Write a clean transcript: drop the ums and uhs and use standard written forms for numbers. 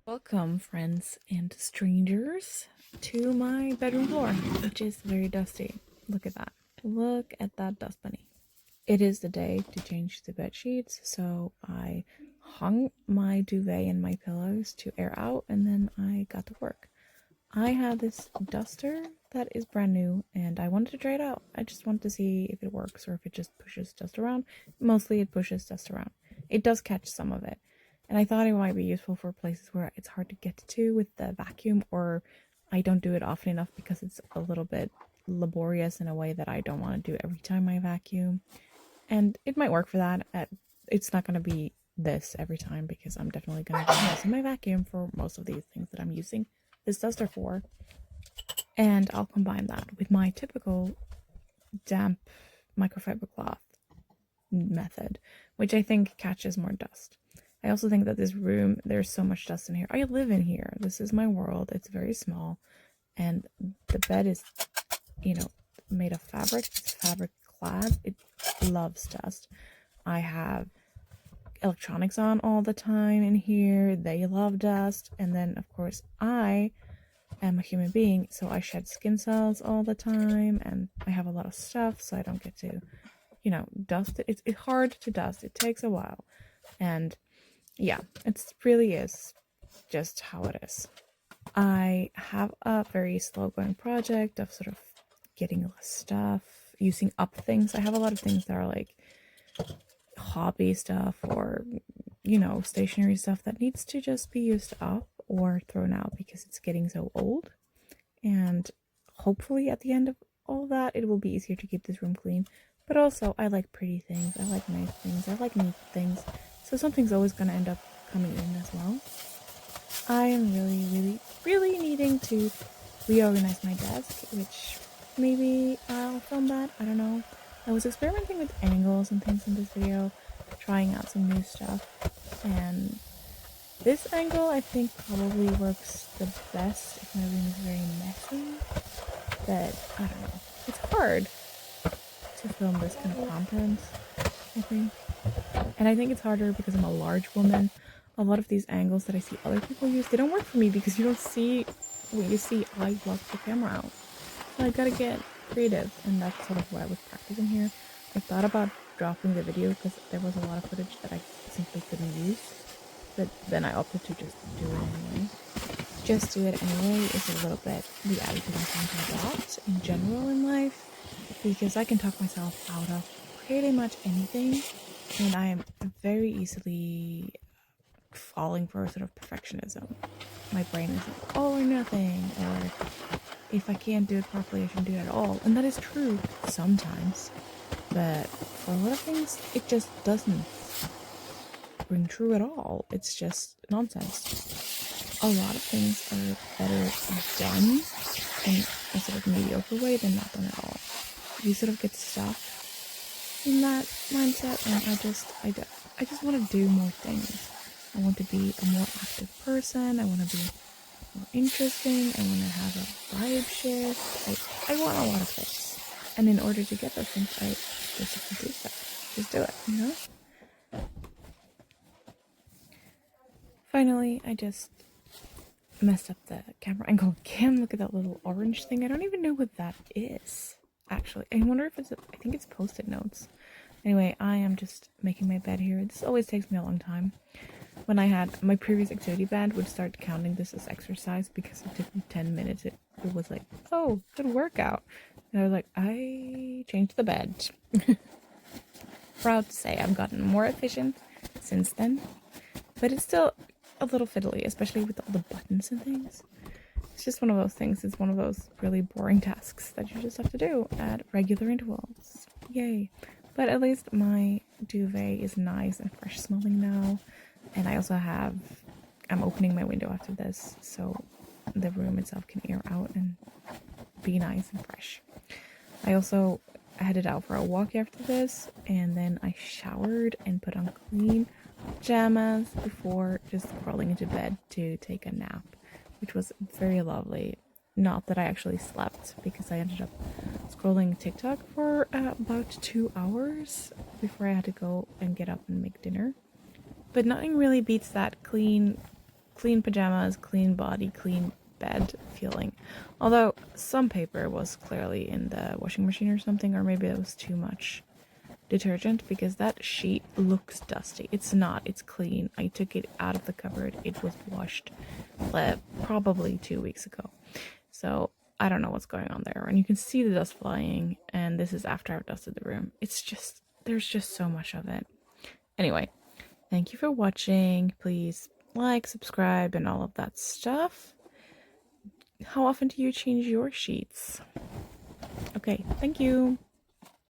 Welcome, friends and strangers, to my bedroom floor, which is very dusty. Look at that. Look at that dust bunny. It is the day to change the bed sheets, so I hung my duvet and my pillows to air out, and then I got to work. I have this duster that is brand new, and I wanted to try it out. I just wanted to see if it works or if it just pushes dust around. Mostly it pushes dust around. It does catch some of it. And I thought it might be useful for places where it's hard to get to with the vacuum, or I don't do it often enough because it's a little bit laborious in a way that I don't want to do every time I vacuum. And it might work for that. It's not going to be this every time because I'm definitely going to be using my vacuum for most of these things that I'm using this duster for. And I'll combine that with my typical damp microfiber cloth method, which I think catches more dust. I also think that this room, there's so much dust in here. I live in here. This is my world. It's very small. And the bed is, made of fabric. It's fabric clad. It loves dust. I have electronics on all the time in here. They love dust. And then, of course, I am a human being, so I shed skin cells all the time. And I have a lot of stuff, so I don't get to, dust it. It's hard to dust. It takes a while. And yeah, it really is just how it is. I have a very slow going project of sort of getting less stuff, using up things. I have a lot of things that are like hobby stuff or, stationary stuff that needs to just be used up or thrown out because it's getting so old. And hopefully at the end of all that, it will be easier to keep this room clean. But also, I like pretty things. I like nice things. I like neat things. So something's always going to end up coming in as well. I am really, really, really needing to reorganize my desk, which maybe I'll film that. I don't know. I was experimenting with angles and things in this video, trying out some new stuff. And this angle, I think, probably works the best if my room is very messy. But I don't know. It's hard to film this kind of content, I think. And I think it's harder because I'm a large woman. A lot of these angles that I see other people use, they don't work for me because you don't see what you see. I block the camera out. So I gotta get creative, and that's sort of what I was practicing here. I thought about dropping the video because there was a lot of footage that I simply couldn't use. But then I opted to just do it anyway. Just do it anyway is a little bit the attitude I'm trying to adopt in general in life, because I can talk myself out of pretty much anything, and I am very easily falling for sort of perfectionism. My brain is like, all or nothing, or if I can't do it properly, I shouldn't do it at all. And that is true sometimes, but for a lot of things, it just doesn't ring true at all. It's just nonsense. A lot of things are better done in a sort of mediocre way than not done at all. You sort of get stuck in that mindset, and I just want to do more things. I want to be a more active person. I want to be more interesting. I want to have a vibe shift. I want a lot of things. And in order to get those things, I just have to do stuff. Just do it, Finally, I just messed up the camera angle again. Look at that little orange thing. I don't even know what that is, actually. I wonder if I think it's Post-it notes. Anyway, I am just making my bed here. This always takes me a long time. When I had my previous activity band would start counting this as exercise because it took me 10 minutes. It was like, oh, good workout. And I was like, I changed the bed. Proud to say I've gotten more efficient since then. But it's still a little fiddly, especially with all the buttons and things. It's just one of those things. It's one of those really boring tasks that you just have to do at regular intervals. Yay. But at least my duvet is nice and fresh smelling now. And I also I'm opening my window after this, so the room itself can air out and be nice and fresh. I also headed out for a walk after this, and then I showered and put on clean pajamas before just crawling into bed to take a nap, which was very lovely. Not that I actually slept, because I ended up scrolling TikTok for about 2 hours before I had to go and get up and make dinner. But nothing really beats that clean, clean pajamas, clean body, clean bed feeling. Although some paper was clearly in the washing machine or something, or maybe it was too much detergent, because that sheet looks dusty. It's not, it's clean. I took it out of the cupboard. It was washed probably 2 weeks ago. So I don't know what's going on there. And you can see the dust flying, and this is after I've dusted the room. It's just, there's just so much of it. Anyway, thank you for watching. Please like, subscribe, and all of that stuff. How often do you change your sheets? Okay, thank you.